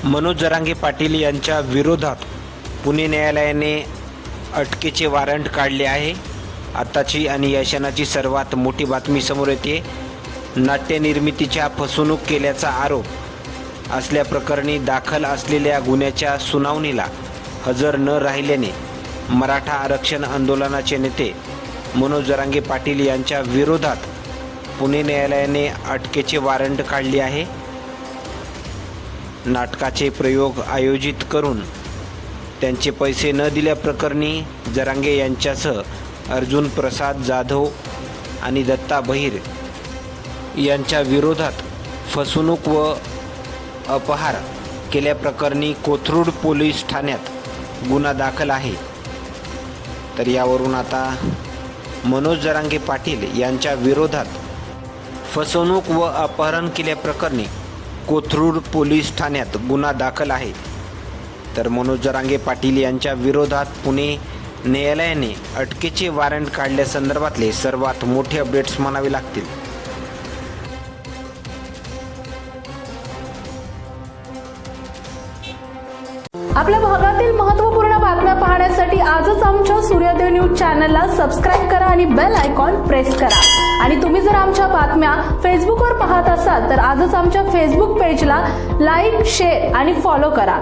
मनोज जरांगे पाटील यांच्या विरोधात पुणे न्यायालयाने अटकेचे वॉरंट काढले आहे। आताची आणि या क्षणाची सर्वात मोठी बातमी समोर येते। नाट्यनिर्मितीच्या फसवणूक केल्याचा आरोप असल्याप्रकरणी दाखल असलेल्या गुन्ह्याच्या सुनावणीला हजर न राहिल्याने मराठा आरक्षण आंदोलनाचे नेते मनोज जरांगे पाटील यांच्या विरोधात पुणे न्यायालयाने अटकेचे वॉरंट काढले आहे। नाटकाचे प्रयोग आयोजित करून त्यांचे पैसे न दिल्याप्रकरणी जरांगे यांच्यासह अर्जुन प्रसाद जाधव आणि दत्ता बहिर यांच्या विरोधात फसवणूक व अपहार केल्याप्रकरणी कोथरूड पोलीस ठाण्यात गुन्हा दाखल आहे। तर यावरून आता मनोज जरांगे पाटील यांच्या विरोधात फसवणूक व अपहरण केल्याप्रकरणी कोथरूड पोलीस ठाण्यात गुन्हा दाखल आहे। तर मनोज जरांगे पाटील यांच्या विरोधात पुणे न्यायालयाने अटकेचे वॉरंट काढल्यासंदर्भातले सर्वात मोठे अपडेट्स म्हणावे लागतील। आपल्या भागातील महत्त्वपूर्ण बातम्या पाहण्यासाठी आजच आमच्या सूर्योदय न्यूज चॅनलला सबस्क्राईब करा आणि बेल आयकॉन प्रेस करा। आणि तुम्ही जर आमच्या बातम्या फेसबुकवर पाहत असाल तर आजच आमच्या फेसबुक पेजला लाईक, शेअर आणि फॉलो करा।